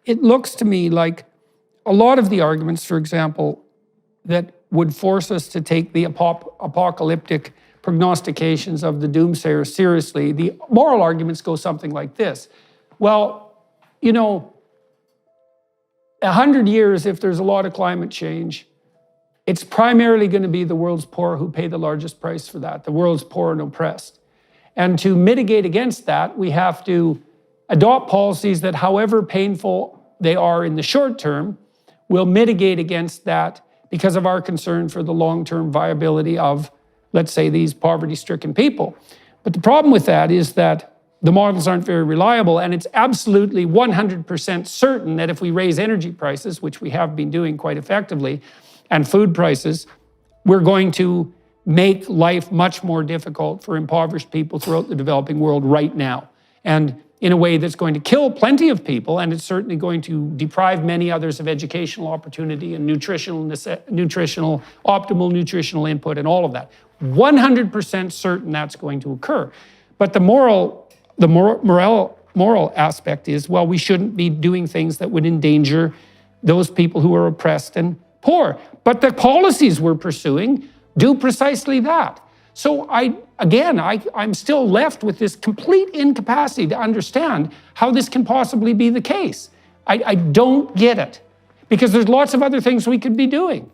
it looks to me like a lot of the arguments, for example, that would force us to take the apocalyptic prognostications of the doomsayers seriously, the moral arguments go something like this. Well, 100 years, if there's a lot of climate change, it's primarily going to be the world's poor who pay the largest price for that, the world's poor and oppressed. And to mitigate against that, we have to adopt policies that, however painful they are in the short term, will mitigate against that because of our concern for the long-term viability of, let's say, these poverty-stricken people. But the problem with that is that the models aren't very reliable, and it's absolutely 100% certain that if we raise energy prices, which we have been doing quite effectively, and food prices, we're going to make life much more difficult for impoverished people throughout the developing world right now. And in a way that's going to kill plenty of people, and it's certainly going to deprive many others of educational opportunity and optimal nutritional input and all of that. 100% certain that's going to occur. But the moral aspect is, well, we shouldn't be doing things that would endanger those people who are oppressed and poor. But the policies we're pursuing do precisely that. So I'm still left with this complete incapacity to understand how this can possibly be the case. I don't get it, because there's lots of other things we could be doing.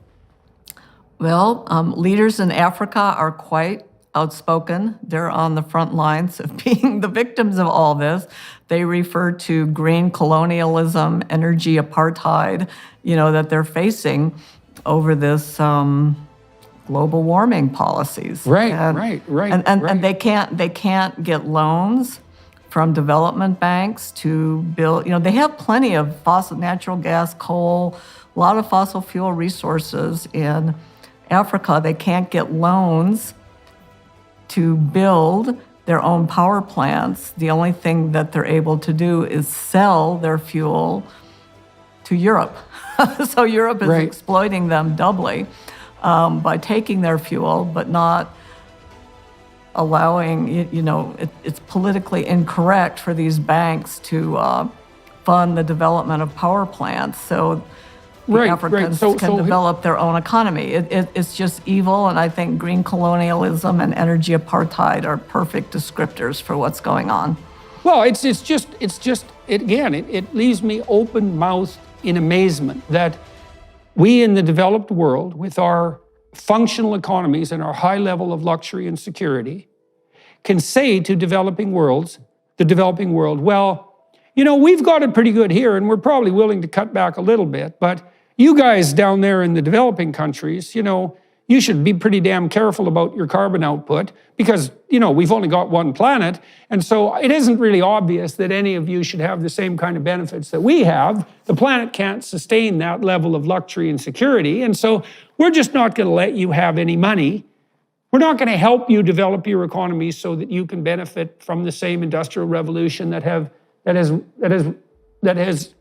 Well, leaders in Africa are quite outspoken. They're on the front lines of being the victims of all this. They refer to green colonialism, energy apartheid, that they're facing over this global warming policies. Right. And they can't get loans from development banks to build. They have plenty of natural gas, coal, a lot of fossil fuel resources in Africa. They can't get loans to build their own power plants. The only thing that they're able to do is sell their fuel to Europe. So Europe is exploiting them doubly by taking their fuel, but not allowing, it's politically incorrect for these banks to fund the development of power plants. So the Africans can develop their own economy. It's just evil, and I think green colonialism and energy apartheid are perfect descriptors for what's going on. Well, it leaves me open-mouthed in amazement that we in the developed world, with our functional economies and our high level of luxury and security, can say to the developing world, well, we've got it pretty good here, and we're probably willing to cut back a little bit, but you guys down there in the developing countries, you should be pretty damn careful about your carbon output, because, we've only got one planet, and so it isn't really obvious that any of you should have the same kind of benefits that we have. The planet can't sustain that level of luxury and security, and so we're just not going to let you have any money. We're not going to help you develop your economy so that you can benefit from the same industrial revolution that has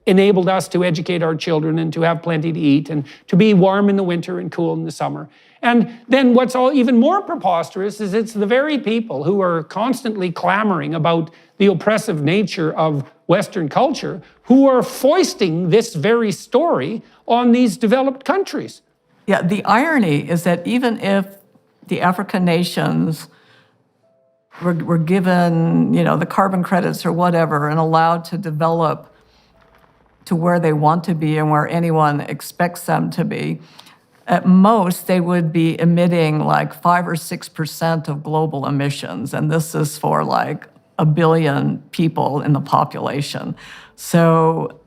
enabled us to educate our children and to have plenty to eat and to be warm in the winter and cool in the summer. And then what's even more preposterous is it's the very people who are constantly clamoring about the oppressive nature of Western culture who are foisting this very story on these developed countries. Yeah, the irony is that even if the African nations were given, the carbon credits or whatever and allowed to develop to where they want to be and where anyone expects them to be, at most they would be emitting like 5 or 6% of global emissions. And this is for like 1 billion people in the population. So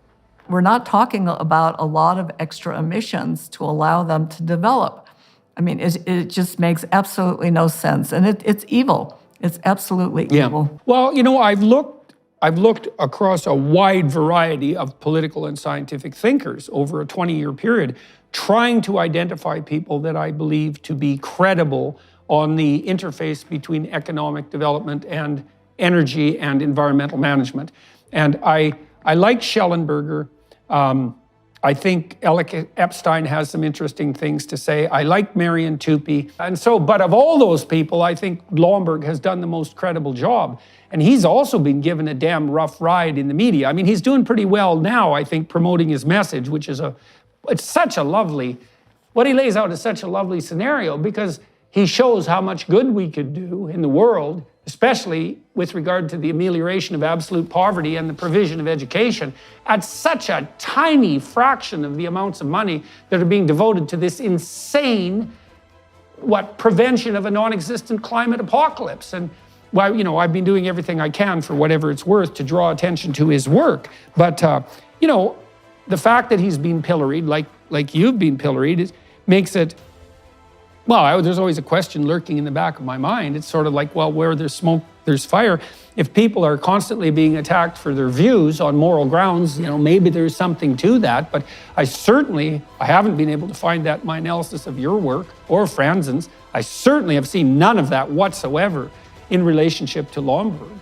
we're not talking about a lot of extra emissions to allow them to develop. I mean, it just makes absolutely no sense. And it's evil. It's absolutely evil. Well, I've looked across a wide variety of political and scientific thinkers over a 20-year period, trying to identify people that I believe to be credible on the interface between economic development and energy and environmental management. And I like Schellenberger. I think Alec Epstein has some interesting things to say. I like Marion Tupy. And so, but of all those people, I think Lomborg has done the most credible job. And he's also been given a damn rough ride in the media. I mean, he's doing pretty well now, I think, promoting his message, which is it's such a lovely, what he lays out is such a lovely scenario, because he shows how much good we could do in the world, especially with regard to the amelioration of absolute poverty and the provision of education, at such a tiny fraction of the amounts of money that are being devoted to this insane, prevention of a non-existent climate apocalypse. And well, you know, I've been doing everything I can, for whatever it's worth, to draw attention to his work. But, you know, the fact that he's been pilloried, like you've been pilloried, makes it, well, there's always a question lurking in the back of my mind. It's sort of like, well, where there's smoke, there's fire. If people are constantly being attacked for their views on moral grounds, you know, maybe there's something to that. But I haven't been able to find that in my analysis of your work or Franzen's. I certainly have seen none of that whatsoever in relationship to Lomborg.